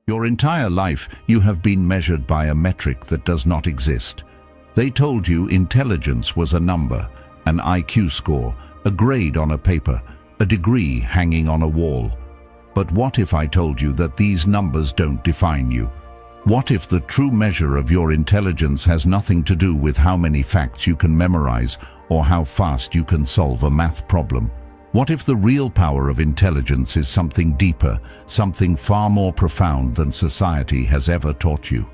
Your entire life, you have been measured by a metric that does not exist. They told you intelligence was a number, an IQ score, a grade on a paper, a degree hanging on a wall. But what if I told you that these numbers don't define you? What if the true measure of your intelligence has nothing to do with how many facts you can memorize or how fast you can solve a math problem? What if the real power of intelligence is something deeper, something far more profound than society has ever taught you?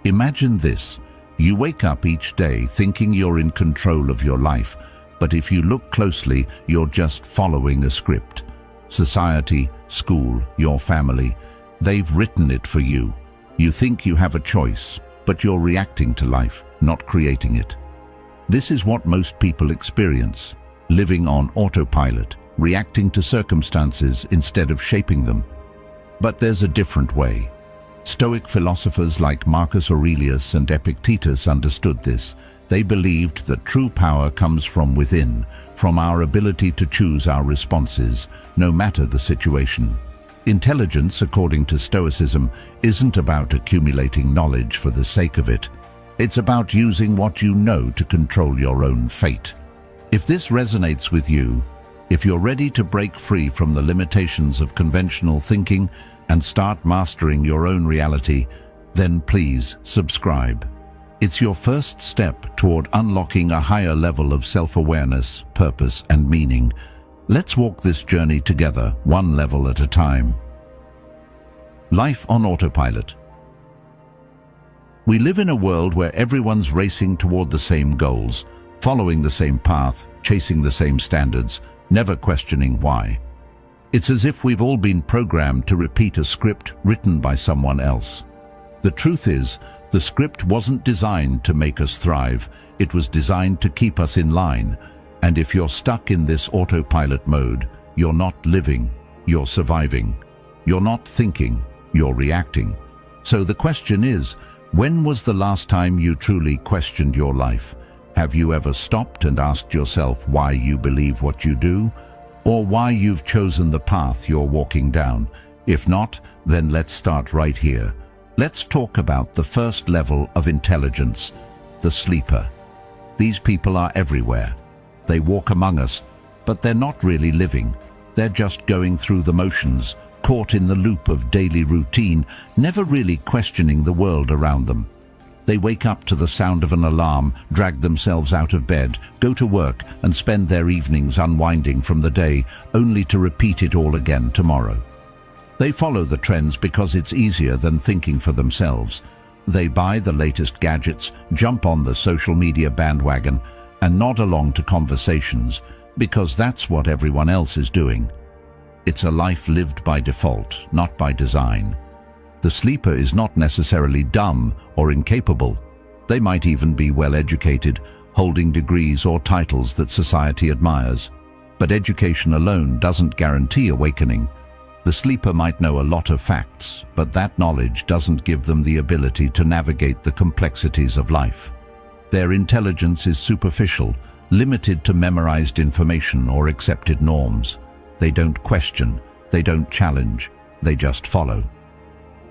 Imagine this. You wake up each day thinking you're in control of your life, but if you look closely, you're just following a script. Society, school, your family, they've written it for you. You think you have a choice, but you're reacting to life, not creating it. This is what most people experience, living on autopilot, reacting to circumstances instead of shaping them. But there's a different way. Stoic philosophers like Marcus Aurelius and Epictetus understood this. They believed that true power comes from within, from our ability to choose our responses, no matter the situation. Intelligence, according to Stoicism, isn't about accumulating knowledge for the sake of it. It's about using what you know to control your own fate. If this resonates with you, if you're ready to break free from the limitations of conventional thinking and start mastering your own reality, then please subscribe. It's your first step toward unlocking a higher level of self-awareness, purpose, and meaning. Let's walk this journey together, one level at a time. Life on autopilot. We live in a world where everyone's racing toward the same goals, following the same path, chasing the same standards, never questioning why. It's as if we've all been programmed to repeat a script written by someone else. The truth is, the script wasn't designed to make us thrive, it was designed to keep us in line. And if you're stuck in this autopilot mode, you're not living, you're surviving. You're not thinking, you're reacting. So the question is, when was the last time you truly questioned your life? Have you ever stopped and asked yourself why you believe what you do? Or why you've chosen the path you're walking down? If not, then let's start right here. Let's talk about the first level of intelligence, the sleeper. These people are everywhere. They walk among us, but they're not really living. They're just going through the motions, caught in the loop of daily routine, never really questioning the world around them. They wake up to the sound of an alarm, drag themselves out of bed, go to work, and spend their evenings unwinding from the day, only to repeat it all again tomorrow. They follow the trends because it's easier than thinking for themselves. They buy the latest gadgets, jump on the social media bandwagon, and nod along to conversations, because that's what everyone else is doing. It's a life lived by default, not by design. The sleeper is not necessarily dumb or incapable. They might even be well-educated, holding degrees or titles that society admires. But education alone doesn't guarantee awakening. The sleeper might know a lot of facts, but that knowledge doesn't give them the ability to navigate the complexities of life. Their intelligence is superficial, limited to memorized information or accepted norms. They don't question, they don't challenge, they just follow.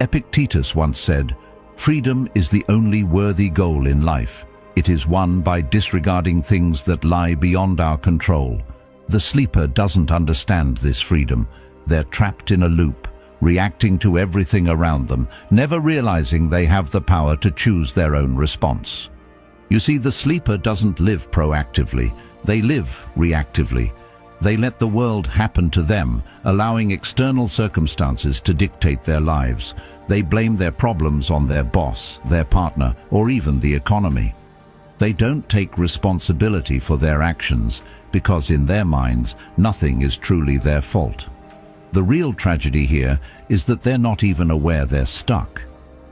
Epictetus once said, "Freedom is the only worthy goal in life. It is won by disregarding things that lie beyond our control." The sleeper doesn't understand this freedom. They're trapped in a loop, reacting to everything around them, never realizing they have the power to choose their own response. You see, the sleeper doesn't live proactively, they live reactively. They let the world happen to them, allowing external circumstances to dictate their lives. They blame their problems on their boss, their partner, or even the economy. They don't take responsibility for their actions because in their minds, nothing is truly their fault. The real tragedy here is that they're not even aware they're stuck.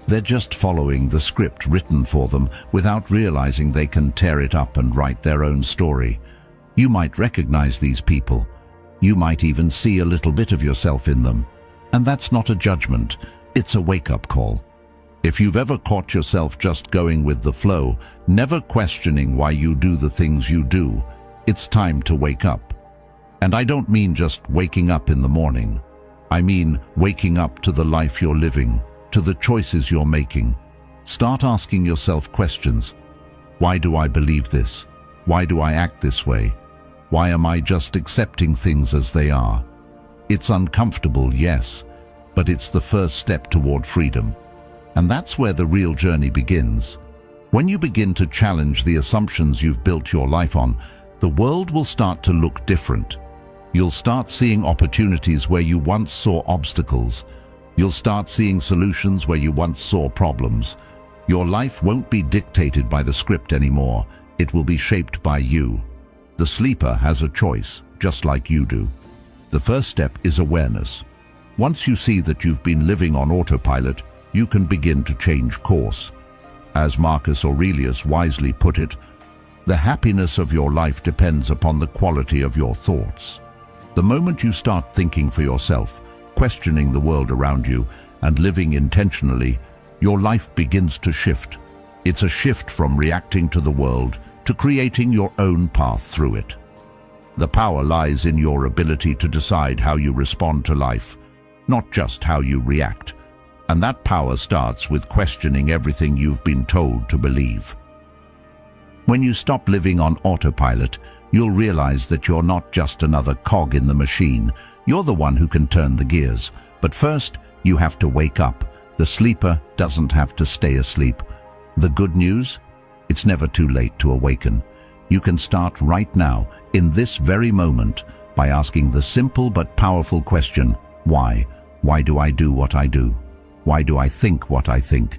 They're just following the script written for them without realizing they can tear it up and write their own story. You might recognize these people. You might even see a little bit of yourself in them. And that's not a judgment, it's a wake-up call. If you've ever caught yourself just going with the flow, never questioning why you do the things you do, it's time to wake up. And I don't mean just waking up in the morning. I mean waking up to the life you're living, to the choices you're making. Start asking yourself questions. Why do I believe this? Why do I act this way? Why am I just accepting things as they are? It's uncomfortable, yes, but it's the first step toward freedom. And that's where the real journey begins. When you begin to challenge the assumptions you've built your life on, the world will start to look different. You'll start seeing opportunities where you once saw obstacles. You'll start seeing solutions where you once saw problems. Your life won't be dictated by the script anymore. It will be shaped by you. The sleeper has a choice, just like you do. The first step is awareness. Once you see that you've been living on autopilot, you can begin to change course. As Marcus Aurelius wisely put it, the happiness of your life depends upon the quality of your thoughts. The moment you start thinking for yourself, questioning the world around you, and living intentionally, your life begins to shift. It's a shift from reacting to the world to creating your own path through it. The power lies in your ability to decide how you respond to life, not just how you react. And that power starts with questioning everything you've been told to believe. When you stop living on autopilot, you'll realize that you're not just another cog in the machine. You're the one who can turn the gears. But first, you have to wake up. The sleeper doesn't have to stay asleep. The good news? It's never too late to awaken. You can start right now, in this very moment, by asking the simple but powerful question, why? Why do I do what I do? Why do I think what I think?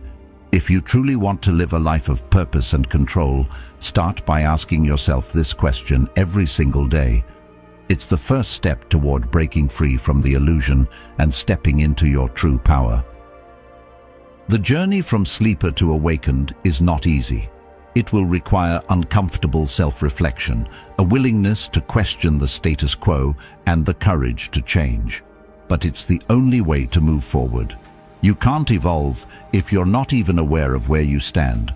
If you truly want to live a life of purpose and control, start by asking yourself this question every single day. It's the first step toward breaking free from the illusion and stepping into your true power. The journey from sleeper to awakened is not easy. It will require uncomfortable self-reflection, a willingness to question the status quo, and the courage to change. But it's the only way to move forward. You can't evolve if you're not even aware of where you stand.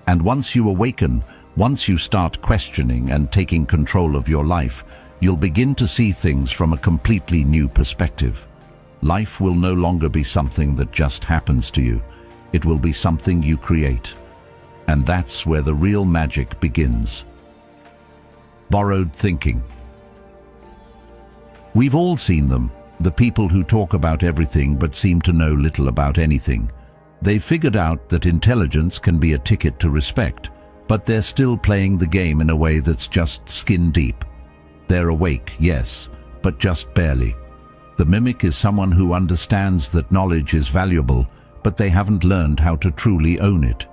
And once you awaken, once you start questioning and taking control of your life, you'll begin to see things from a completely new perspective. Life will no longer be something that just happens to you. It will be something you create. And that's where the real magic begins. Borrowed thinking. We've all seen them. The people who talk about everything but seem to know little about anything. They've figured out that intelligence can be a ticket to respect, but they're still playing the game in a way that's just skin deep. They're awake, yes, but just barely. The mimic is someone who understands that knowledge is valuable, but they haven't learned how to truly own it.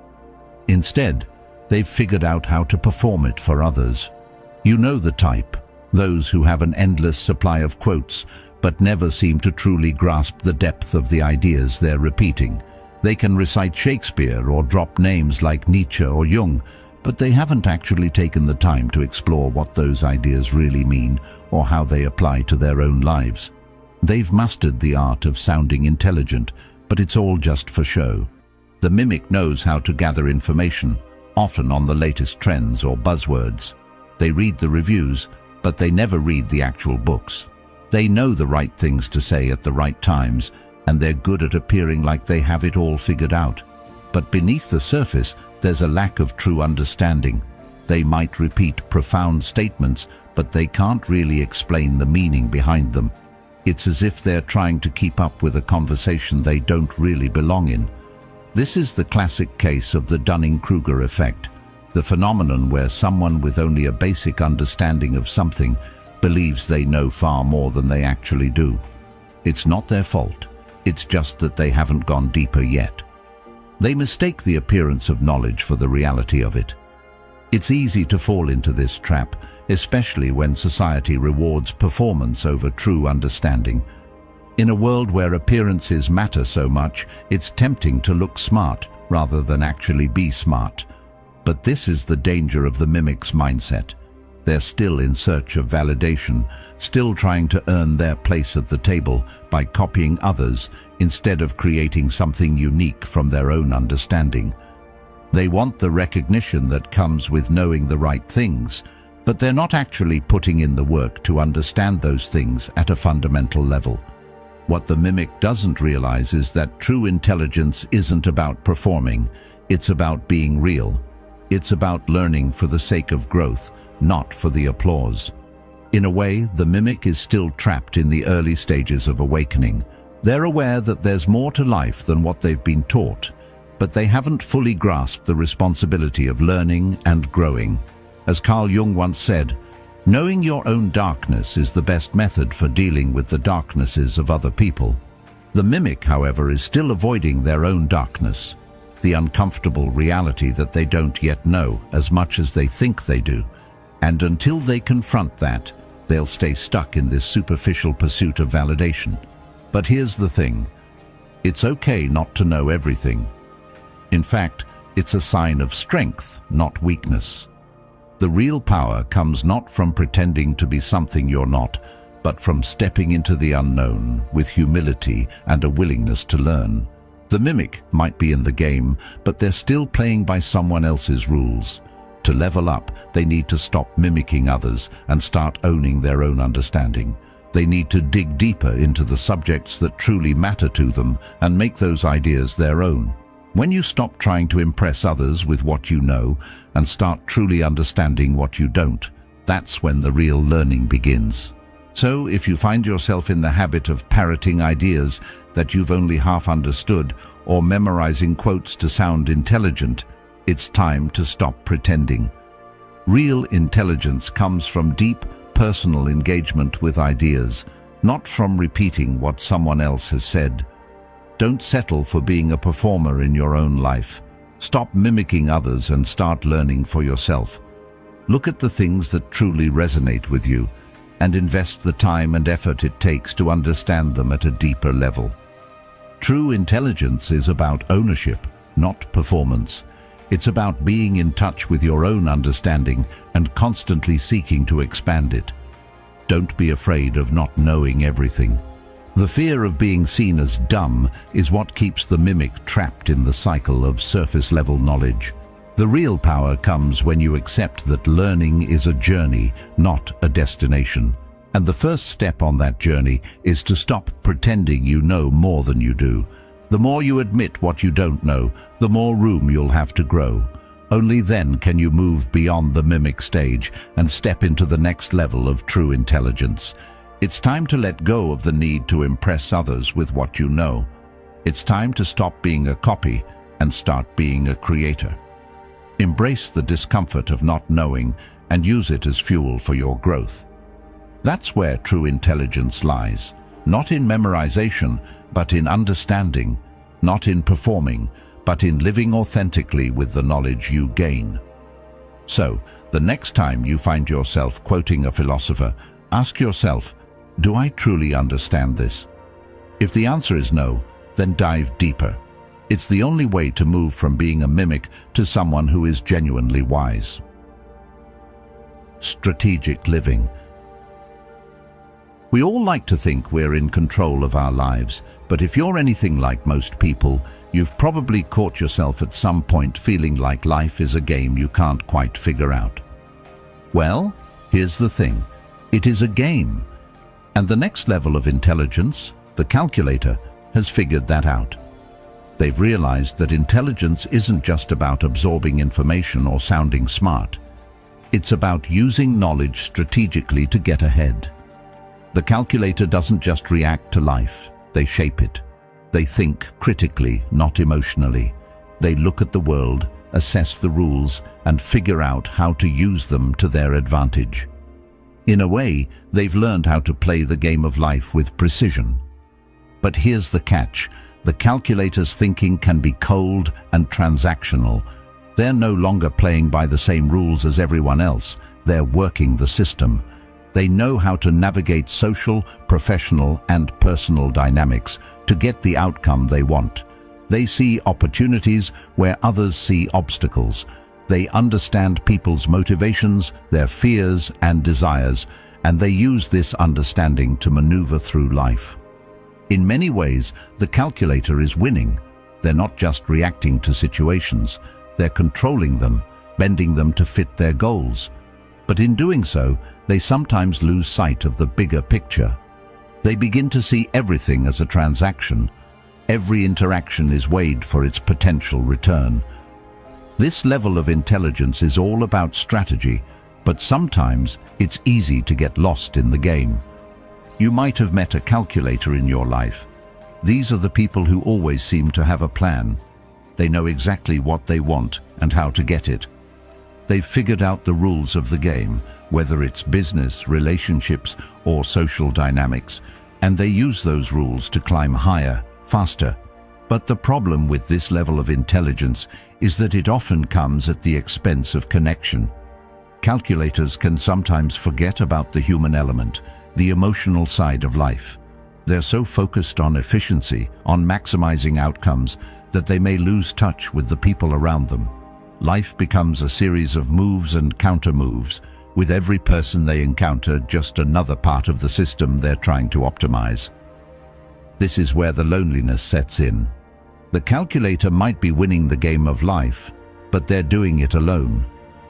Instead, they've figured out how to perform it for others. You know the type, those who have an endless supply of quotes, but never seem to truly grasp the depth of the ideas they're repeating. They can recite Shakespeare or drop names like Nietzsche or Jung, but they haven't actually taken the time to explore what those ideas really mean or how they apply to their own lives. They've mastered the art of sounding intelligent, but it's all just for show. The mimic knows how to gather information, often on the latest trends or buzzwords. They read the reviews, but they never read the actual books. They know the right things to say at the right times, and they're good at appearing like they have it all figured out. But beneath the surface, there's a lack of true understanding. They might repeat profound statements, but they can't really explain the meaning behind them. It's as if they're trying to keep up with a conversation they don't really belong in. This is the classic case of the Dunning-Kruger effect, the phenomenon where someone with only a basic understanding of something believes they know far more than they actually do. It's not their fault. It's just that they haven't gone deeper yet. They mistake the appearance of knowledge for the reality of it. It's easy to fall into this trap, especially when society rewards performance over true understanding. In a world where appearances matter so much, it's tempting to look smart rather than actually be smart. But this is the danger of the mimic's mindset. They're still in search of validation, still trying to earn their place at the table by copying others instead of creating something unique from their own understanding. They want the recognition that comes with knowing the right things, but they're not actually putting in the work to understand those things at a fundamental level. What the mimic doesn't realize is that true intelligence isn't about performing, it's about being real. It's about learning for the sake of growth, not for the applause. In a way, the mimic is still trapped in the early stages of awakening. They're aware that there's more to life than what they've been taught, but they haven't fully grasped the responsibility of learning and growing. As Carl Jung once said, knowing your own darkness is the best method for dealing with the darknesses of other people. The mimic, however, is still avoiding their own darkness, the uncomfortable reality that they don't yet know as much as they think they do. And until they confront that, they'll stay stuck in this superficial pursuit of validation. But here's the thing. It's okay not to know everything. In fact, it's a sign of strength, not weakness. The real power comes not from pretending to be something you're not, but from stepping into the unknown with humility and a willingness to learn. The mimic might be in the game, but they're still playing by someone else's rules. To level up, they need to stop mimicking others and start owning their own understanding. They need to dig deeper into the subjects that truly matter to them and make those ideas their own. When you stop trying to impress others with what you know and start truly understanding what you don't, that's when the real learning begins. So, if you find yourself in the habit of parroting ideas that you've only half understood or memorizing quotes to sound intelligent, it's time to stop pretending. Real intelligence comes from deep, personal engagement with ideas, not from repeating what someone else has said. Don't settle for being a performer in your own life. Stop mimicking others and start learning for yourself. Look at the things that truly resonate with you and invest the time and effort it takes to understand them at a deeper level. True intelligence is about ownership, not performance. It's about being in touch with your own understanding and constantly seeking to expand it. Don't be afraid of not knowing everything. The fear of being seen as dumb is what keeps the mimic trapped in the cycle of surface-level knowledge. The real power comes when you accept that learning is a journey, not a destination. And the first step on that journey is to stop pretending you know more than you do. The more you admit what you don't know, the more room you'll have to grow. Only then can you move beyond the mimic stage and step into the next level of true intelligence. It's time to let go of the need to impress others with what you know. It's time to stop being a copy and start being a creator. Embrace the discomfort of not knowing and use it as fuel for your growth. That's where true intelligence lies, not in memorization, but in understanding, not in performing, but in living authentically with the knowledge you gain. So, the next time you find yourself quoting a philosopher, ask yourself, do I truly understand this? If the answer is no, then dive deeper. It's the only way to move from being a mimic to someone who is genuinely wise. Strategic living. We all like to think we're in control of our lives, but if you're anything like most people, you've probably caught yourself at some point feeling like life is a game you can't quite figure out. Well, here's the thing. It is a game. And the next level of intelligence, the calculator, has figured that out. They've realized that intelligence isn't just about absorbing information or sounding smart. It's about using knowledge strategically to get ahead. The calculator doesn't just react to life, they shape it. They think critically, not emotionally. They look at the world, assess the rules, and figure out how to use them to their advantage. In a way, they've learned how to play the game of life with precision. But here's the catch. The calculator's thinking can be cold and transactional. They're no longer playing by the same rules as everyone else. They're working the system. They know how to navigate social, professional, and personal dynamics to get the outcome they want. They see opportunities where others see obstacles. They understand people's motivations, their fears and desires, and they use this understanding to maneuver through life. In many ways, the calculator is winning. They're not just reacting to situations, they're controlling them, bending them to fit their goals. But in doing so, they sometimes lose sight of the bigger picture. They begin to see everything as a transaction. Every interaction is weighed for its potential return. This level of intelligence is all about strategy, but sometimes it's easy to get lost in the game. You might have met a calculator in your life. These are the people who always seem to have a plan. They know exactly what they want and how to get it. They've figured out the rules of the game, whether it's business, relationships, or social dynamics, and they use those rules to climb higher, faster. But the problem with this level of intelligence is that it often comes at the expense of connection. Calculators can sometimes forget about the human element, the emotional side of life. They're so focused on efficiency, on maximizing outcomes, that they may lose touch with the people around them. Life becomes a series of moves and counter-moves, with every person they encounter just another part of the system they're trying to optimize. This is where the loneliness sets in. The calculator might be winning the game of life, but they're doing it alone.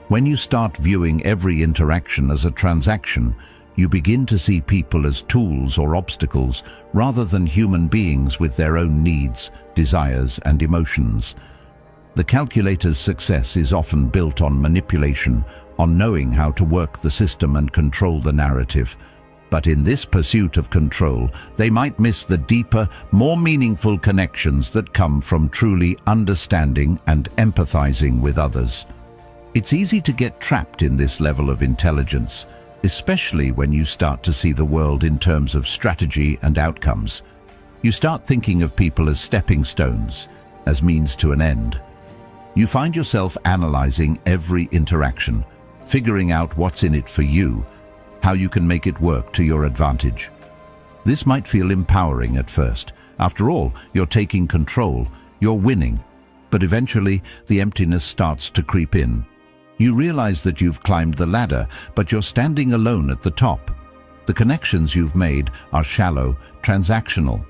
When you start viewing every interaction as a transaction, you begin to see people as tools or obstacles rather than human beings with their own needs, desires, and emotions. The calculator's success is often built on manipulation, on knowing how to work the system and control the narrative. But in this pursuit of control, they might miss the deeper, more meaningful connections that come from truly understanding and empathizing with others. It's easy to get trapped in this level of intelligence, especially when you start to see the world in terms of strategy and outcomes. You start thinking of people as stepping stones, as means to an end. You find yourself analyzing every interaction, figuring out what's in it for you, how you can make it work to your advantage. This might feel empowering at first. After all, you're taking control, you're winning. But eventually, the emptiness starts to creep in. You realize that you've climbed the ladder, but you're standing alone at the top. The connections you've made are shallow, transactional,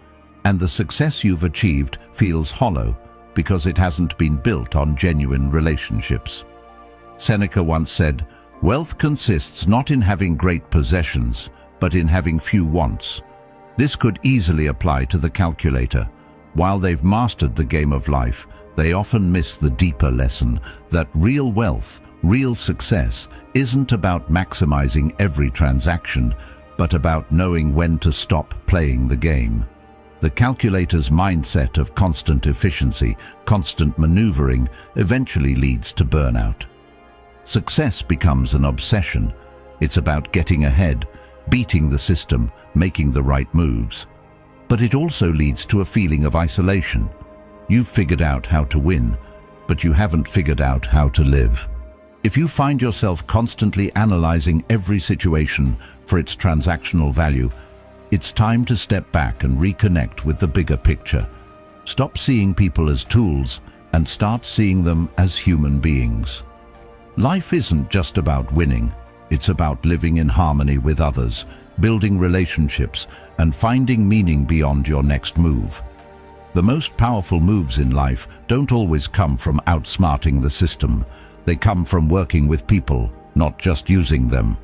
and the success you've achieved feels hollow because it hasn't been built on genuine relationships. Seneca once said, "Wealth consists not in having great possessions, but in having few wants." This could easily apply to the calculator. While they've mastered the game of life, they often miss the deeper lesson that real wealth, real success, isn't about maximizing every transaction, but about knowing when to stop playing the game. The calculator's mindset of constant efficiency, constant maneuvering, eventually leads to burnout. Success becomes an obsession. It's about getting ahead, beating the system, making the right moves. But it also leads to a feeling of isolation. You've figured out how to win, but you haven't figured out how to live. If you find yourself constantly analyzing every situation for its transactional value, it's time to step back and reconnect with the bigger picture. Stop seeing people as tools and start seeing them as human beings. Life isn't just about winning. It's about living in harmony with others, building relationships, and finding meaning beyond your next move. The most powerful moves in life don't always come from outsmarting the system. They come from working with people, not just using them.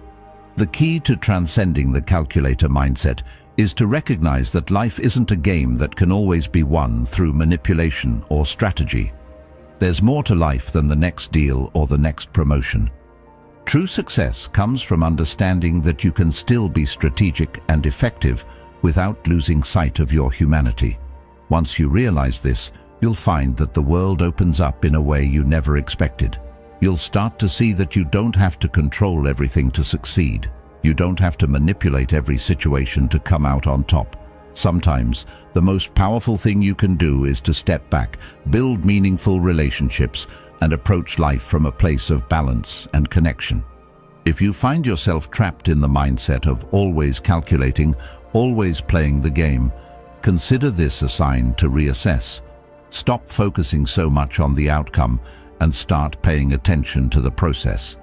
The key to transcending the calculator mindset is to recognize that life isn't a game that can always be won through manipulation or strategy. There's more to life than the next deal or the next promotion. True success comes from understanding that you can still be strategic and effective without losing sight of your humanity. Once you realize this, you'll find that the world opens up in a way you never expected. You'll start to see that you don't have to control everything to succeed. You don't have to manipulate every situation to come out on top. Sometimes, the most powerful thing you can do is to step back, build meaningful relationships, and approach life from a place of balance and connection. If you find yourself trapped in the mindset of always calculating, always playing the game, consider this a sign to reassess. Stop focusing so much on the outcome and start paying attention to the process.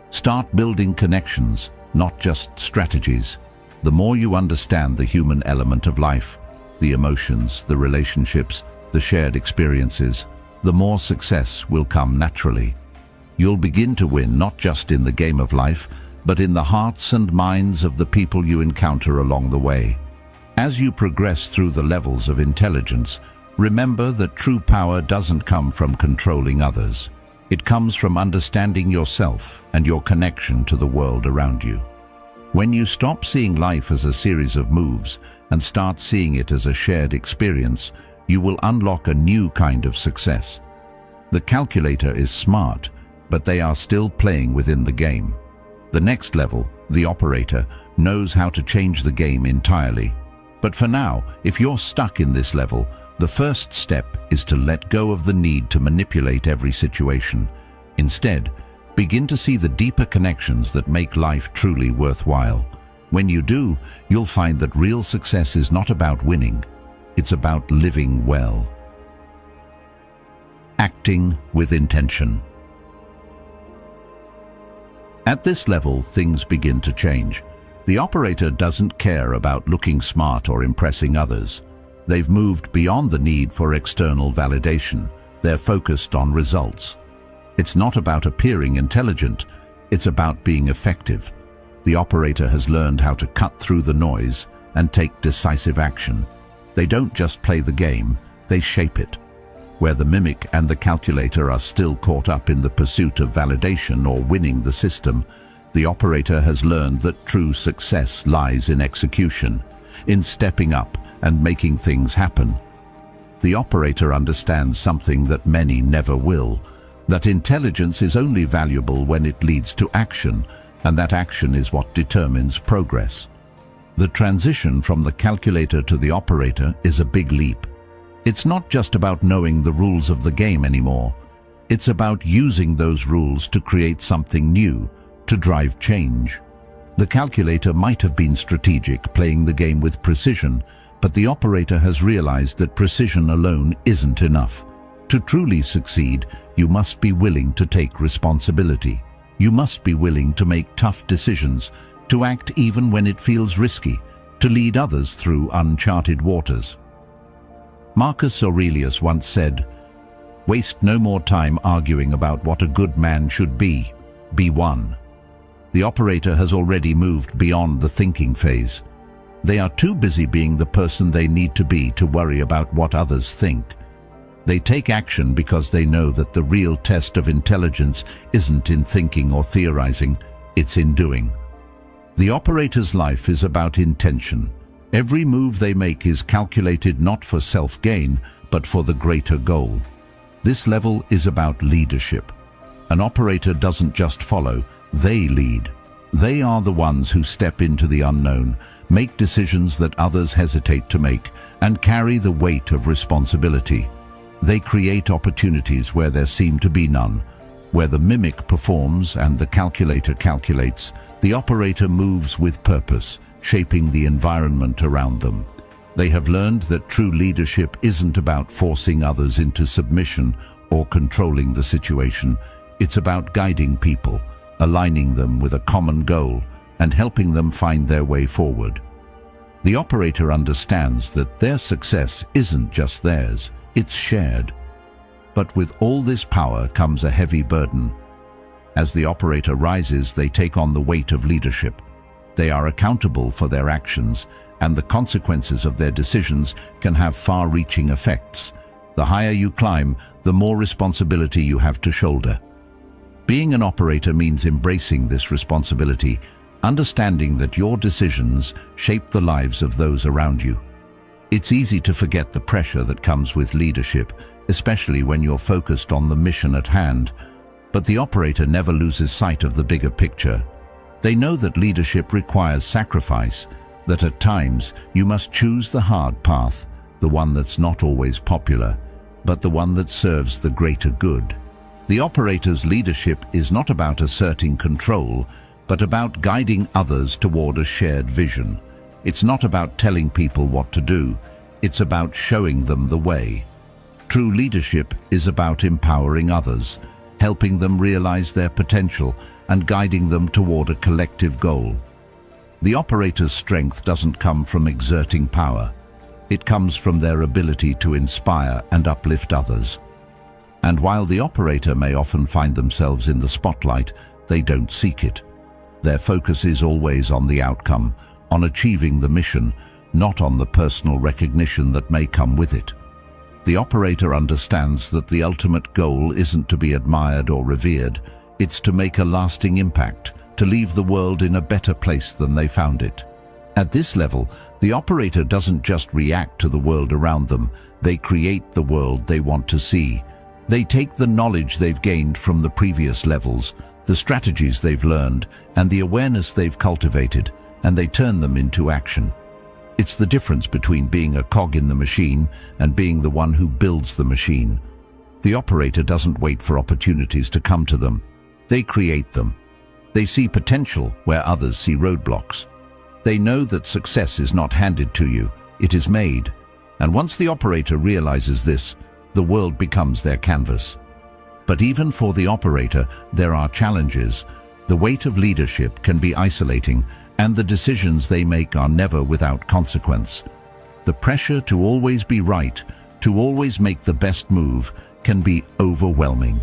Start building connections, not just strategies. The more you understand the human element of life, the emotions, the relationships, the shared experiences, the more success will come naturally. You'll begin to win not just in the game of life, but in the hearts and minds of the people you encounter along the way. As you progress through the levels of intelligence, remember that true power doesn't come from controlling others. It comes from understanding yourself and your connection to the world around you. When you stop seeing life as a series of moves and start seeing it as a shared experience, you will unlock a new kind of success. The calculator is smart, but they are still playing within the game. The next level, the operator, knows how to change the game entirely. But for now, if you're stuck in this level, the first step is to let go of the need to manipulate every situation. Instead, begin to see the deeper connections that make life truly worthwhile. When you do, you'll find that real success is not about winning. It's about living well. Acting with intention. At this level, things begin to change. The operator doesn't care about looking smart or impressing others. They've moved beyond the need for external validation. They're focused on results. It's not about appearing intelligent, it's about being effective. The operator has learned how to cut through the noise and take decisive action. They don't just play the game, they shape it. Where the mimic and the calculator are still caught up in the pursuit of validation or winning the system, the operator has learned that true success lies in execution, in stepping up and making things happen. The operator understands something that many never will, that intelligence is only valuable when it leads to action, and that action is what determines progress. The transition from the calculator to the operator is a big leap. It's not just about knowing the rules of the game anymore. It's about using those rules to create something new, to drive change. The calculator might have been strategic, playing the game with precision, but the operator has realized that precision alone isn't enough. To truly succeed, you must be willing to take responsibility. You must be willing to make tough decisions, to act even when it feels risky, to lead others through uncharted waters. Marcus Aurelius once said, "Waste no more time arguing about what a good man should be one." The operator has already moved beyond the thinking phase. They are too busy being the person they need to be to worry about what others think. They take action because they know that the real test of intelligence isn't in thinking or theorizing, it's in doing. The operator's life is about intention. Every move they make is calculated not for self-gain, but for the greater goal. This level is about leadership. An operator doesn't just follow, they lead. They are the ones who step into the unknown, make decisions that others hesitate to make, and carry the weight of responsibility. They create opportunities where there seem to be none. Where the mimic performs and the calculator calculates, the operator moves with purpose, shaping the environment around them. They have learned that true leadership isn't about forcing others into submission or controlling the situation. It's about guiding people, aligning them with a common goal, and helping them find their way forward. The operator understands that their success isn't just theirs, it's shared. But with all this power comes a heavy burden. As the operator rises, they take on the weight of leadership. They are accountable for their actions, and the consequences of their decisions can have far-reaching effects. The higher you climb, the more responsibility you have to shoulder. Being an operator means embracing this responsibility, understanding that your decisions shape the lives of those around you. It's easy to forget the pressure that comes with leadership, especially when you're focused on the mission at hand. But the operator never loses sight of the bigger picture. They know that leadership requires sacrifice, that at times you must choose the hard path, the one that's not always popular, but the one that serves the greater good. The operator's leadership is not about asserting control, but about guiding others toward a shared vision. It's not about telling people what to do, it's about showing them the way. True leadership is about empowering others, helping them realize their potential and guiding them toward a collective goal. The operator's strength doesn't come from exerting power. It comes from their ability to inspire and uplift others. And while the operator may often find themselves in the spotlight, they don't seek it. Their focus is always on the outcome, on achieving the mission, not on the personal recognition that may come with it. The operator understands that the ultimate goal isn't to be admired or revered, it's to make a lasting impact, to leave the world in a better place than they found it. At this level, the operator doesn't just react to the world around them, they create the world they want to see. They take the knowledge they've gained from the previous levels, the strategies they've learned, and the awareness they've cultivated, and they turn them into action. It's the difference between being a cog in the machine and being the one who builds the machine. The operator doesn't wait for opportunities to come to them. They create them. They see potential where others see roadblocks. They know that success is not handed to you, it is made. And once the operator realizes this, the world becomes their canvas. But even for the operator, there are challenges. The weight of leadership can be isolating, and the decisions they make are never without consequence. The pressure to always be right, to always make the best move, can be overwhelming.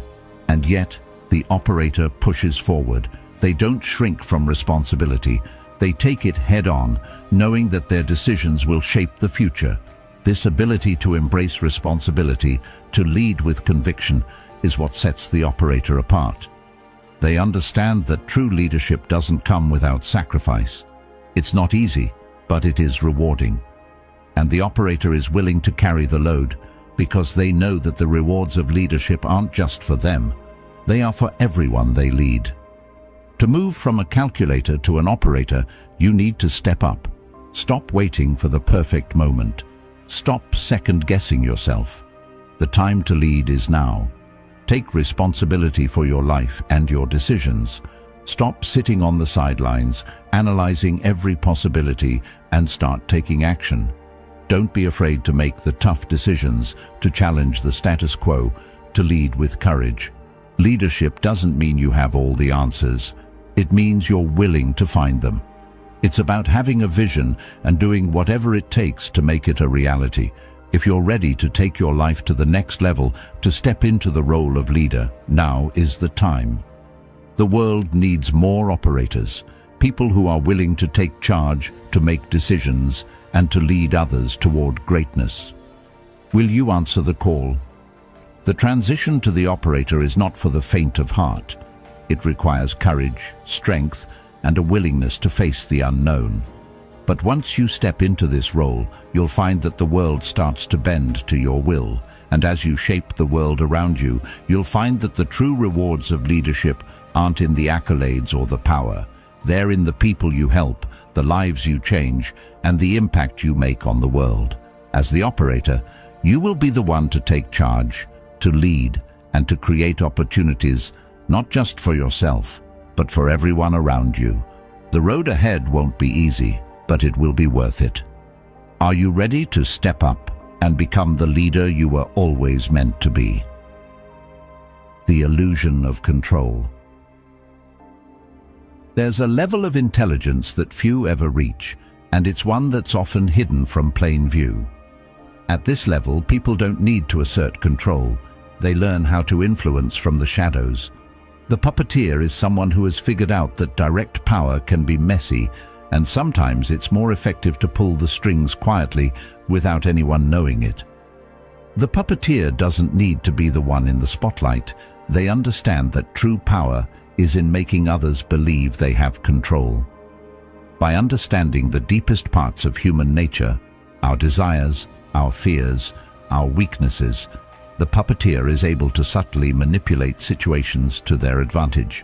And yet, the operator pushes forward. They don't shrink from responsibility. They take it head-on, knowing that their decisions will shape the future. This ability to embrace responsibility, to lead with conviction, is what sets the operator apart. They understand that true leadership doesn't come without sacrifice. It's not easy, but it is rewarding. And the operator is willing to carry the load, because they know that the rewards of leadership aren't just for them. They are for everyone they lead. To move from a calculator to an operator, you need to step up. Stop waiting for the perfect moment. Stop second-guessing yourself. The time to lead is now. Take responsibility for your life and your decisions. Stop sitting on the sidelines, analyzing every possibility, and start taking action. Don't be afraid to make the tough decisions, to challenge the status quo, to lead with courage. Leadership doesn't mean you have all the answers. It means you're willing to find them. It's about having a vision and doing whatever it takes to make it a reality. If you're ready to take your life to the next level, to step into the role of leader, now is the time. The world needs more operators, people who are willing to take charge, to make decisions, and to lead others toward greatness. Will you answer the call? The transition to the operator is not for the faint of heart. It requires courage, strength, and a willingness to face the unknown. But once you step into this role, you'll find that the world starts to bend to your will. And as you shape the world around you, you'll find that the true rewards of leadership aren't in the accolades or the power. They're in the people you help, the lives you change, and the impact you make on the world. As the operator, you will be the one to take charge, to lead, and to create opportunities, not just for yourself, but for everyone around you. The road ahead won't be easy, but it will be worth it. Are you ready to step up and become the leader you were always meant to be? The illusion of control. There's a level of intelligence that few ever reach, and it's one that's often hidden from plain view. At this level, people don't need to assert control. They learn how to influence from the shadows. The puppeteer is someone who has figured out that direct power can be messy, and sometimes it's more effective to pull the strings quietly without anyone knowing it. The puppeteer doesn't need to be the one in the spotlight. They understand that true power is in making others believe they have control. By understanding the deepest parts of human nature, our desires, our fears, our weaknesses, the puppeteer is able to subtly manipulate situations to their advantage.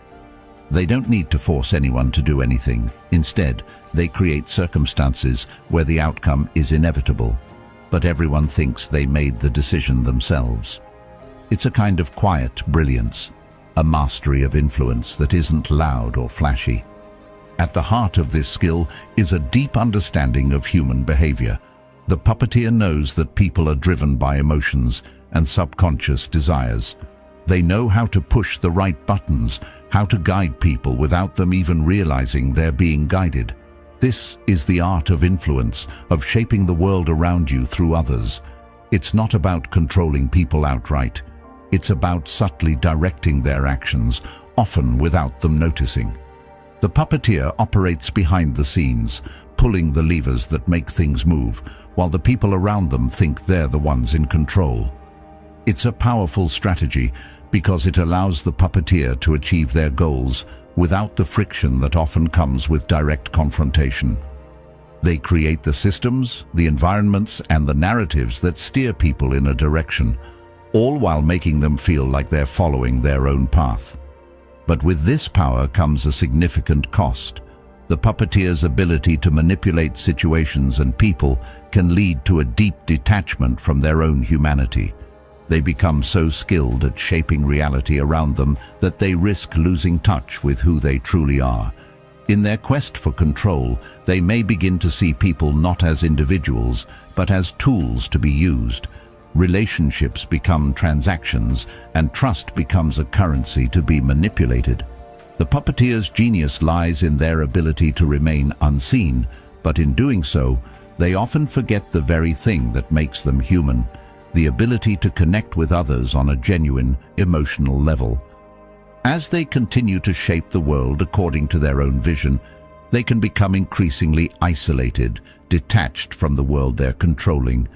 They don't need to force anyone to do anything. Instead, they create circumstances where the outcome is inevitable, but everyone thinks they made the decision themselves. It's a kind of quiet brilliance, a mastery of influence that isn't loud or flashy. At the heart of this skill is a deep understanding of human behavior. The puppeteer knows that people are driven by emotions and subconscious desires. They know how to push the right buttons, how to guide people without them even realizing they're being guided. This is the art of influence, of shaping the world around you through others. It's not about controlling people outright. It's about subtly directing their actions, often without them noticing. The puppeteer operates behind the scenes, pulling the levers that make things move, while the people around them think they're the ones in control. It's a powerful strategy because it allows the puppeteer to achieve their goals without the friction that often comes with direct confrontation. They create the systems, the environments, and the narratives that steer people in a direction, all while making them feel like they're following their own path. But with this power comes a significant cost. The puppeteer's ability to manipulate situations and people can lead to a deep detachment from their own humanity. They become so skilled at shaping reality around them that they risk losing touch with who they truly are. In their quest for control, they may begin to see people not as individuals, but as tools to be used. Relationships become transactions, and trust becomes a currency to be manipulated. The puppeteer's genius lies in their ability to remain unseen, but in doing so, they often forget the very thing that makes them human, the ability to connect with others on a genuine, emotional level. As they continue to shape the world according to their own vision, they can become increasingly isolated, detached from the world they're controlling.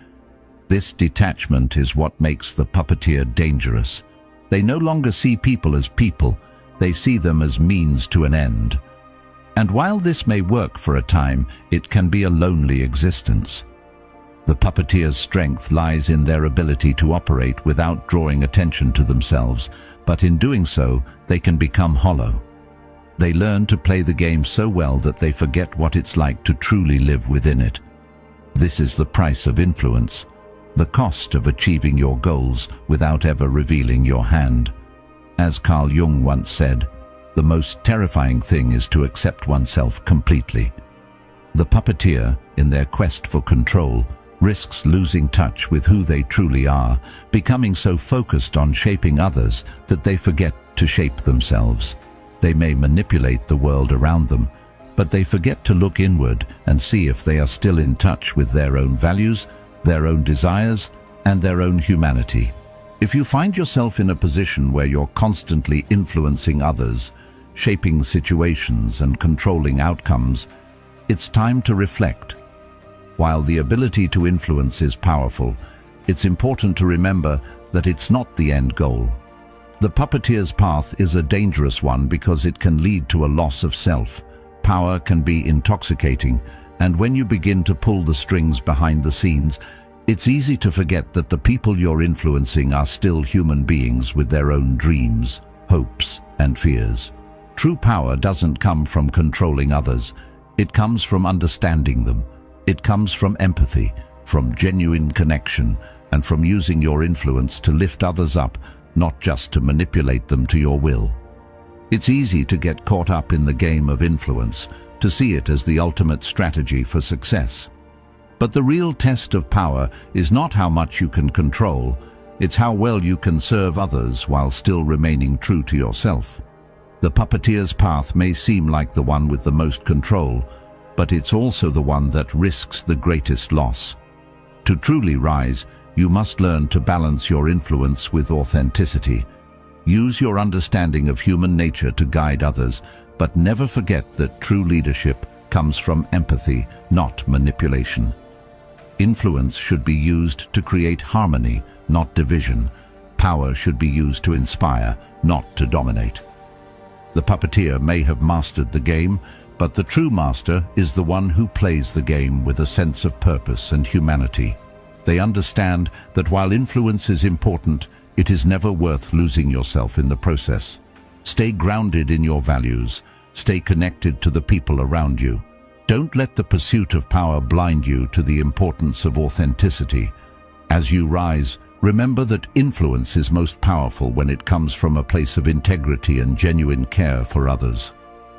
This detachment is what makes the puppeteer dangerous. They no longer see people as people, they see them as means to an end. And while this may work for a time, it can be a lonely existence. The puppeteer's strength lies in their ability to operate without drawing attention to themselves, but in doing so, they can become hollow. They learn to play the game so well that they forget what it's like to truly live within it. This is the price of influence, the cost of achieving your goals without ever revealing your hand. As Carl Jung once said, the most terrifying thing is to accept oneself completely. The puppeteer, in their quest for control, risks losing touch with who they truly are, becoming so focused on shaping others that they forget to shape themselves. They may manipulate the world around them, but they forget to look inward and see if they are still in touch with their own values, their own desires, and their own humanity. If you find yourself in a position where you're constantly influencing others, shaping situations and controlling outcomes, it's time to reflect. While the ability to influence is powerful, it's important to remember that it's not the end goal. The puppeteer's path is a dangerous one because it can lead to a loss of self. Power can be intoxicating, and when you begin to pull the strings behind the scenes, it's easy to forget that the people you're influencing are still human beings with their own dreams, hopes, and fears. True power doesn't come from controlling others. It comes from understanding them. It comes from empathy, from genuine connection, and from using your influence to lift others up, not just to manipulate them to your will. It's easy to get caught up in the game of influence, to see it as the ultimate strategy for success. But the real test of power is not how much you can control, it's how well you can serve others while still remaining true to yourself. The puppeteer's path may seem like the one with the most control, but it's also the one that risks the greatest loss. To truly rise, you must learn to balance your influence with authenticity. Use your understanding of human nature to guide others, but never forget that true leadership comes from empathy, not manipulation. Influence should be used to create harmony, not division. Power should be used to inspire, not to dominate. The puppeteer may have mastered the game, but the true master is the one who plays the game with a sense of purpose and humanity. They understand that while influence is important, it is never worth losing yourself in the process. Stay grounded in your values. Stay connected to the people around you. Don't let the pursuit of power blind you to the importance of authenticity. As you rise, remember that influence is most powerful when it comes from a place of integrity and genuine care for others.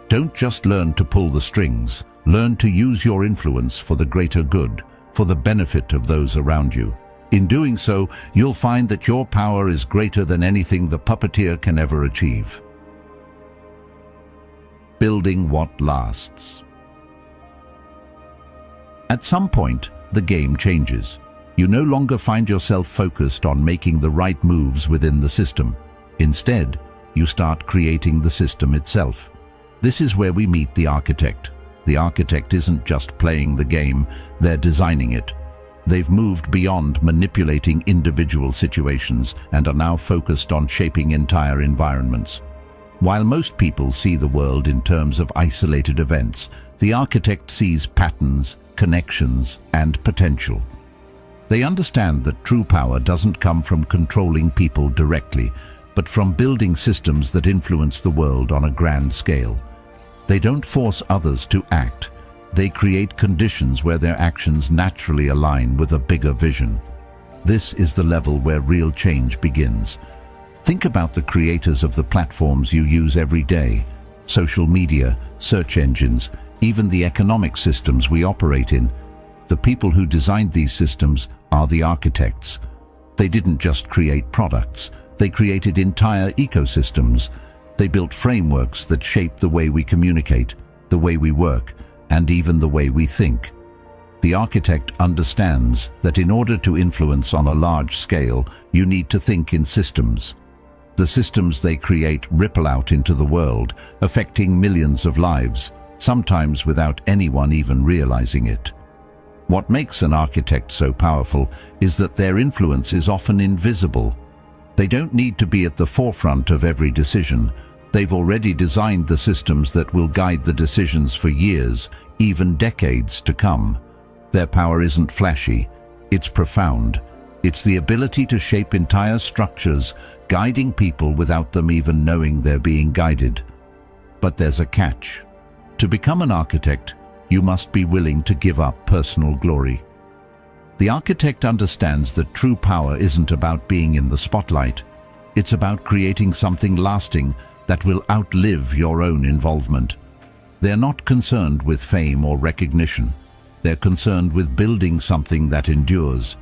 Don't just learn to pull the strings. Learn to use your influence for the greater good, for the benefit of those around you. In doing so, you'll find that your power is greater than anything the puppeteer can ever achieve. Building what lasts. At some point, the game changes. You no longer find yourself focused on making the right moves within the system. Instead, you start creating the system itself. This is where we meet the architect. the architect isn't just playing the game, they're designing it. They've moved beyond manipulating individual situations and are now focused on shaping entire environments. While most people see the world in terms of isolated events, the architect sees patterns, connections, and potential. They understand that true power doesn't come from controlling people directly, but from building systems that influence the world on a grand scale. They don't force others to act. They create conditions where their actions naturally align with a bigger vision. This is the level where real change begins. Think about the creators of the platforms you use every day: social media, search engines, even the economic systems we operate in. The people who designed these systems are the architects. They didn't just create products, they created entire ecosystems. They built frameworks that shape the way we communicate, the way we work, and even the way we think. The architect understands that in order to influence on a large scale, you need to think in systems. The systems they create ripple out into the world, affecting millions of lives, sometimes without anyone even realizing it. What makes an architect so powerful is that their influence is often invisible. They don't need to be at the forefront of every decision. They've already designed the systems that will guide the decisions for years, even decades to come. Their power isn't flashy, it's profound. It's the ability to shape entire structures, guiding people without them even knowing they're being guided. But there's a catch. To become an architect, you must be willing to give up personal glory. The architect understands that true power isn't about being in the spotlight. It's about creating something lasting that will outlive your own involvement. They're not concerned with fame or recognition. They're concerned with building something that endures.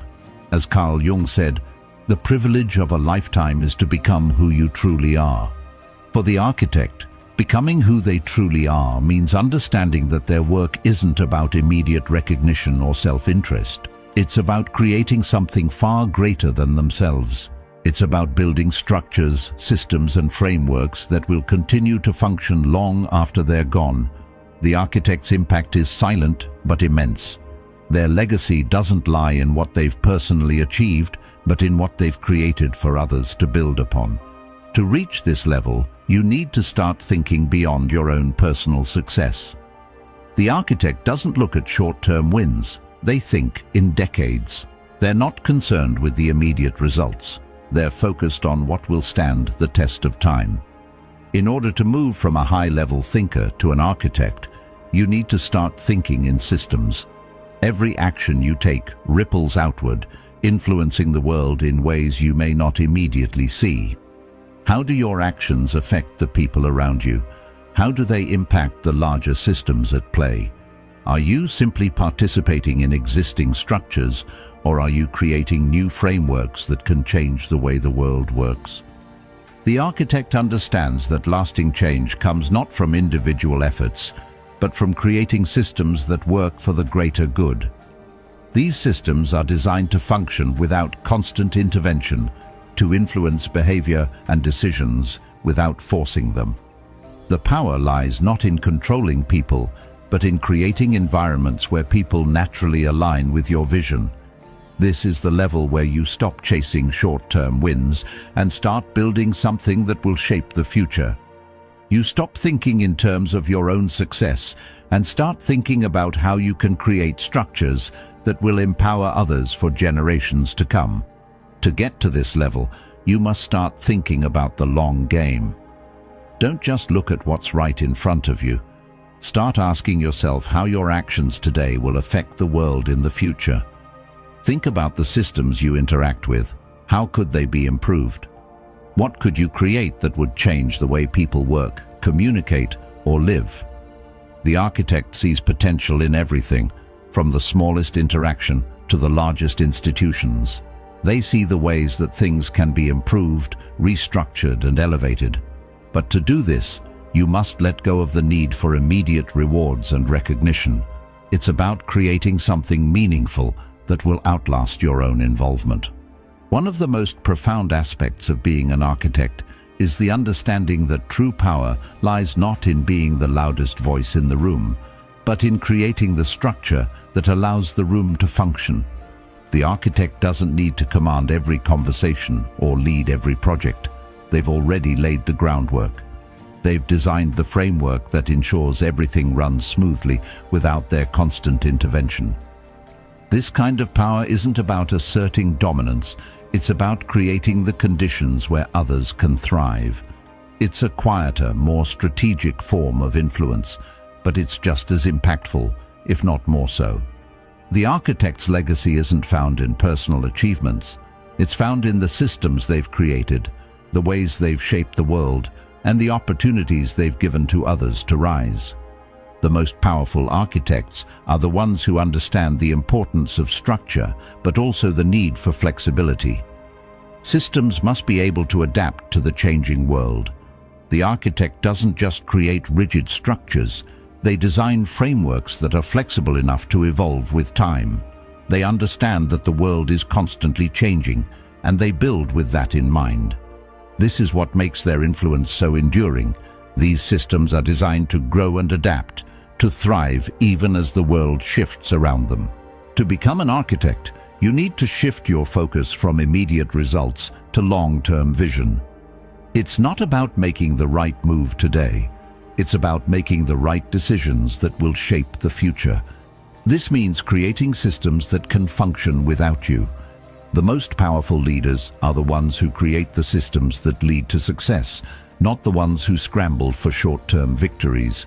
As Carl Jung said, the privilege of a lifetime is to become who you truly are. For the architect, becoming who they truly are means understanding that their work isn't about immediate recognition or self-interest. It's about creating something far greater than themselves. It's about building structures, systems, and frameworks that will continue to function long after they're gone. The architect's impact is silent but immense. Their legacy doesn't lie in what they've personally achieved, but in what they've created for others to build upon. To reach this level, you need to start thinking beyond your own personal success. The architect doesn't look at short-term wins. They think in decades. They're not concerned with the immediate results. They're focused on what will stand the test of time. In order to move from a high-level thinker to an architect, you need to start thinking in systems. Every action you take ripples outward, influencing the world in ways you may not immediately see. How do your actions affect the people around you? How do they impact the larger systems at play? Are you simply participating in existing structures, or are you creating new frameworks that can change the way the world works? The architect understands that lasting change comes not from individual efforts, but from creating systems that work for the greater good. These systems are designed to function without constant intervention, to influence behavior and decisions without forcing them. The power lies not in controlling people, but in creating environments where people naturally align with your vision. This is the level where you stop chasing short-term wins and start building something that will shape the future. You stop thinking in terms of your own success and start thinking about how you can create structures that will empower others for generations to come. To get to this level, you must start thinking about the long game. Don't just look at what's right in front of you. Start asking yourself how your actions today will affect the world in the future. Think about the systems you interact with. How could they be improved? What could you create that would change the way people work, communicate, or live? The architect sees potential in everything, from the smallest interaction to the largest institutions. They see the ways that things can be improved, restructured, and elevated. But to do this, you must let go of the need for immediate rewards and recognition. It's about creating something meaningful that will outlast your own involvement. One of the most profound aspects of being an architect is the understanding that true power lies not in being the loudest voice in the room, but in creating the structure that allows the room to function. The architect doesn't need to command every conversation or lead every project. They've already laid the groundwork. They've designed the framework that ensures everything runs smoothly without their constant intervention. This kind of power isn't about asserting dominance, it's about creating the conditions where others can thrive. It's a quieter, more strategic form of influence, but it's just as impactful, if not more so. The architect's legacy isn't found in personal achievements. It's found in the systems they've created, the ways they've shaped the world, and the opportunities they've given to others to rise. The most powerful architects are the ones who understand the importance of structure, but also the need for flexibility. Systems must be able to adapt to the changing world. The architect doesn't just create rigid structures, they design frameworks that are flexible enough to evolve with time. They understand that the world is constantly changing, and they build with that in mind. This is what makes their influence so enduring. These systems are designed to grow and adapt, to thrive even as the world shifts around them. To become an architect, you need to shift your focus from immediate results to long-term vision. It's not about making the right move today. It's about making the right decisions that will shape the future. This means creating systems that can function without you. The most powerful leaders are the ones who create the systems that lead to success, not the ones who scramble for short-term victories.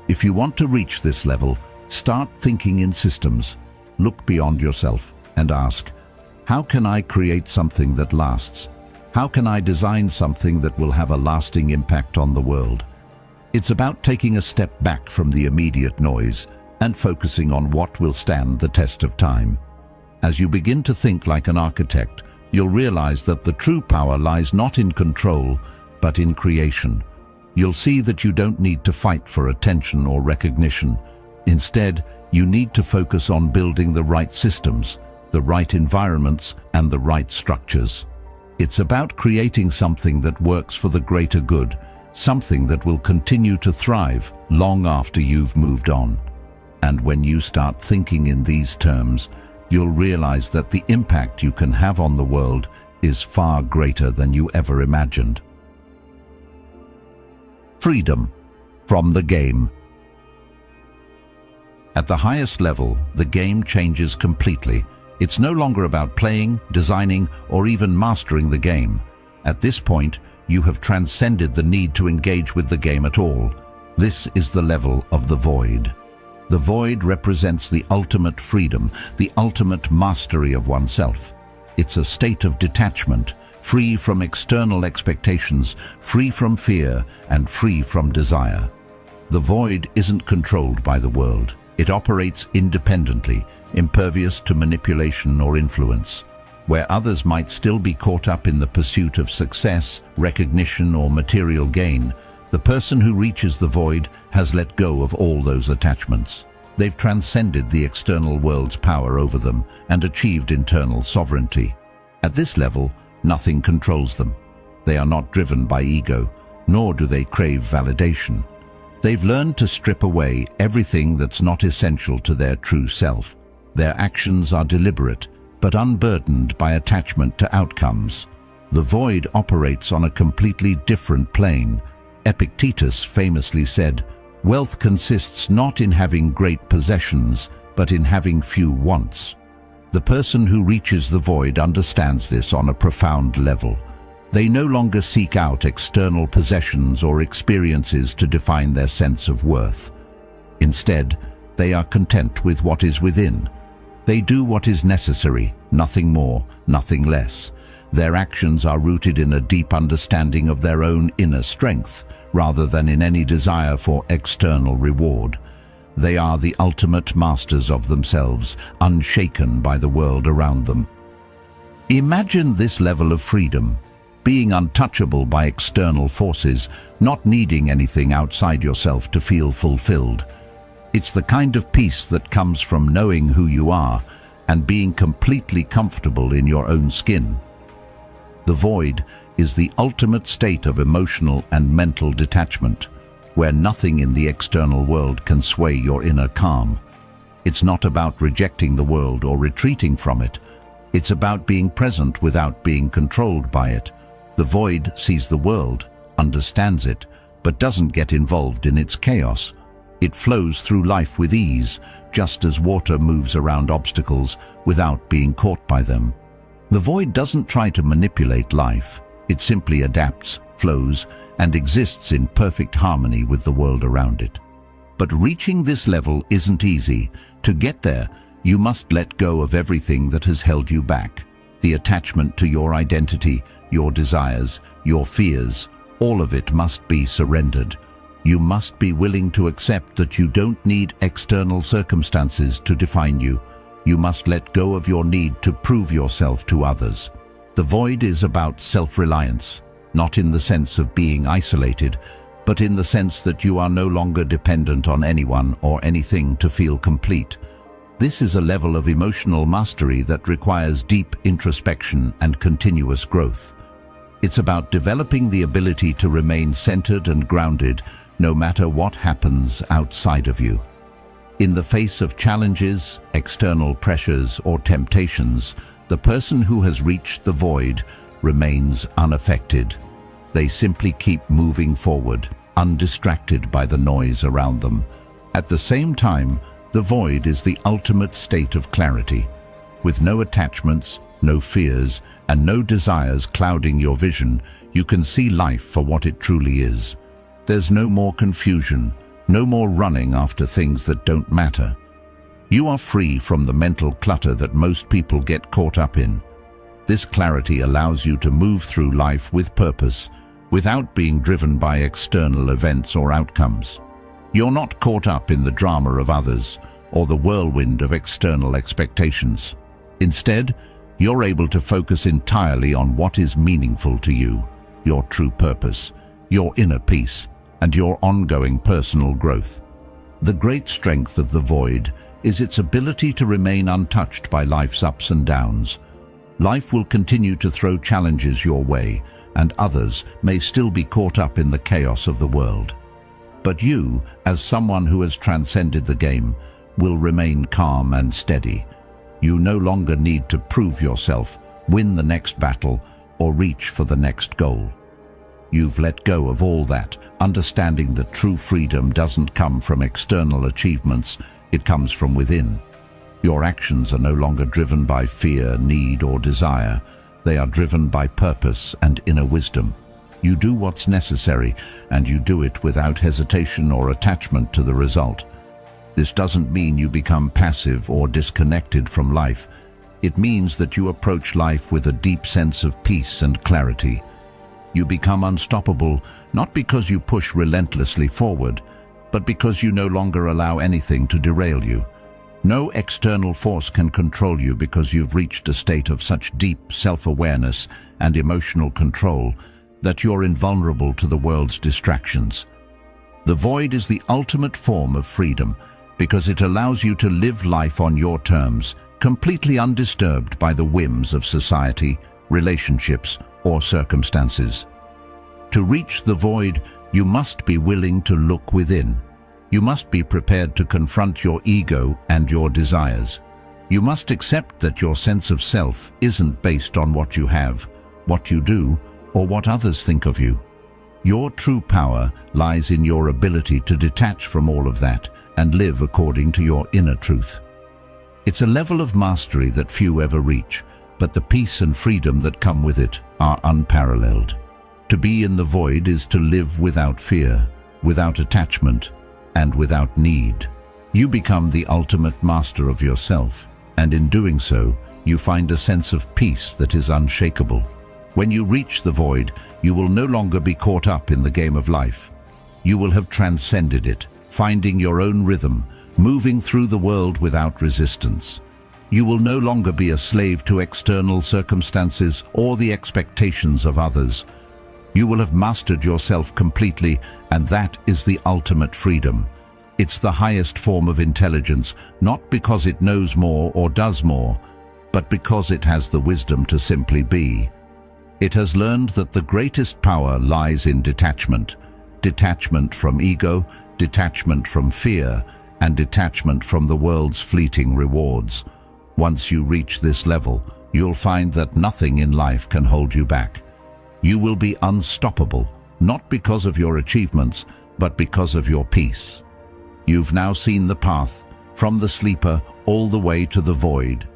If you want to reach this level, start thinking in systems. Look beyond yourself and ask, how can I create something that lasts? How can I design something that will have a lasting impact on the world? It's about taking a step back from the immediate noise and focusing on what will stand the test of time. As you begin to think like an architect, you'll realize that the true power lies not in control, but in creation. You'll see that you don't need to fight for attention or recognition. Instead, you need to focus on building the right systems, the right environments, and the right structures. It's about creating something that works for the greater good, something that will continue to thrive long after you've moved on. And when you start thinking in these terms, you'll realize that the impact you can have on the world is far greater than you ever imagined. Freedom from the game. At the highest level, the game changes completely. It's no longer about playing, designing, or even mastering the game. At this point, you have transcended the need to engage with the game at all. This is the level of the void. The void represents the ultimate freedom, the ultimate mastery of oneself. It's a state of detachment, free from external expectations, free from fear, and free from desire. The void isn't controlled by the world. It operates independently, impervious to manipulation or influence. Where others might still be caught up in the pursuit of success, recognition, or material gain, the person who reaches the void has let go of all those attachments. They've transcended the external world's power over them and achieved internal sovereignty. At this level, nothing controls them. They are not driven by ego, nor do they crave validation. They've learned to strip away everything that's not essential to their true self. Their actions are deliberate, but unburdened by attachment to outcomes. The void operates on a completely different plane. Epictetus famously said, "Wealth consists not in having great possessions, but in having few wants." The person who reaches the void understands this on a profound level. They no longer seek out external possessions or experiences to define their sense of worth. Instead, they are content with what is within. They do what is necessary, nothing more, nothing less. Their actions are rooted in a deep understanding of their own inner strength, rather than in any desire for external reward. They are the ultimate masters of themselves, unshaken by the world around them. Imagine this level of freedom, being untouchable by external forces, not needing anything outside yourself to feel fulfilled. It's the kind of peace that comes from knowing who you are and being completely comfortable in your own skin. The void is the ultimate state of emotional and mental detachment. where nothing in the external world can sway your inner calm. It's not about rejecting the world or retreating from it. It's about being present without being controlled by it. The void sees the world, understands it, but doesn't get involved in its chaos. It flows through life with ease, just as water moves around obstacles without being caught by them. The void doesn't try to manipulate life. It simply adapts, flows, and exists in perfect harmony with the world around it. But reaching this level isn't easy. To get there, you must let go of everything that has held you back. The attachment to your identity, your desires, your fears, all of it must be surrendered. You must be willing to accept that you don't need external circumstances to define you. You must let go of your need to prove yourself to others. The void is about self-reliance, not in the sense of being isolated, but in the sense that you are no longer dependent on anyone or anything to feel complete. This is a level of emotional mastery that requires deep introspection and continuous growth. It's about developing the ability to remain centered and grounded no matter what happens outside of you. In the face of challenges, external pressures, or temptations, the person who has reached the void remains unaffected. They simply keep moving forward, undistracted by the noise around them. At the same time, the void is the ultimate state of clarity. With no attachments, no fears, and no desires clouding your vision, you can see life for what it truly is. There's no more confusion, no more running after things that don't matter. You are free from the mental clutter that most people get caught up in. This clarity allows you to move through life with purpose, without being driven by external events or outcomes. You're not caught up in the drama of others or the whirlwind of external expectations. Instead, you're able to focus entirely on what is meaningful to you, your true purpose, your inner peace, and your ongoing personal growth. The great strength of the void is its ability to remain untouched by life's ups and downs. Life will continue to throw challenges your way, and others may still be caught up in the chaos of the world. But you, as someone who has transcended the game, will remain calm and steady. You no longer need to prove yourself, win the next battle, or reach for the next goal. You've let go of all that, understanding that true freedom doesn't come from external achievements, it comes from within. Your actions are no longer driven by fear, need, or desire. They are driven by purpose and inner wisdom. You do what's necessary, and you do it without hesitation or attachment to the result. This doesn't mean you become passive or disconnected from life. It means that you approach life with a deep sense of peace and clarity. You become unstoppable, not because you push relentlessly forward, but because you no longer allow anything to derail you. No external force can control you because you've reached a state of such deep self-awareness and emotional control that you're invulnerable to the world's distractions. The void is the ultimate form of freedom because it allows you to live life on your terms, completely undisturbed by the whims of society, relationships, or circumstances. To reach the void, you must be willing to look within. You must be prepared to confront your ego and your desires. You must accept that your sense of self isn't based on what you have, what you do, or what others think of you. Your true power lies in your ability to detach from all of that and live according to your inner truth. It's a level of mastery that few ever reach, but the peace and freedom that come with it are unparalleled. To be in the void is to live without fear, without attachment, and without need. You become the ultimate master of yourself, and in doing so, you find a sense of peace that is unshakable. When you reach the void, you will no longer be caught up in the game of life. You will have transcended it, finding your own rhythm, moving through the world without resistance. You will no longer be a slave to external circumstances or the expectations of others. You will have mastered yourself completely, and that is the ultimate freedom. It's the highest form of intelligence, not because it knows more or does more, but because it has the wisdom to simply be. It has learned that the greatest power lies in detachment, detachment from ego, detachment from fear, and detachment from the world's fleeting rewards. Once you reach this level, you'll find that nothing in life can hold you back. You will be unstoppable, not because of your achievements, but because of your peace. You've now seen the path, from the sleeper all the way to the void.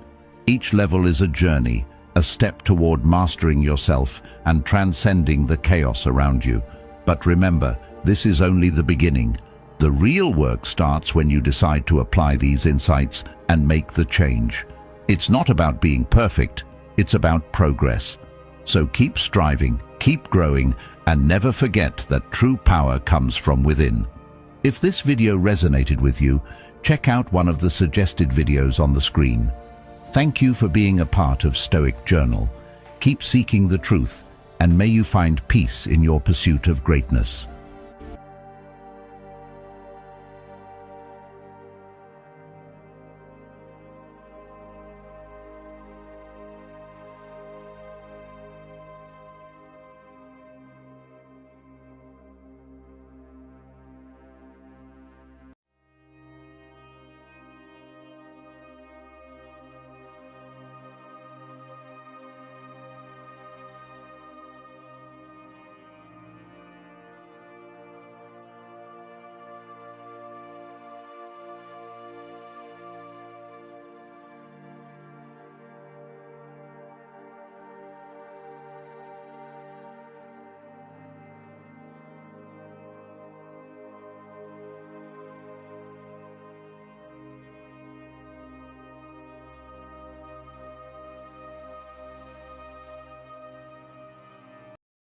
Each level is a journey, a step toward mastering yourself and transcending the chaos around you. But remember, this is only the beginning. The real work starts when you decide to apply these insights and make the change. It's not about being perfect, it's about progress. So keep striving, keep growing, and never forget that true power comes from within. If this video resonated with you, check out one of the suggested videos on the screen. Thank you for being a part of Stoic Journal. Keep seeking the truth, and may you find peace in your pursuit of greatness.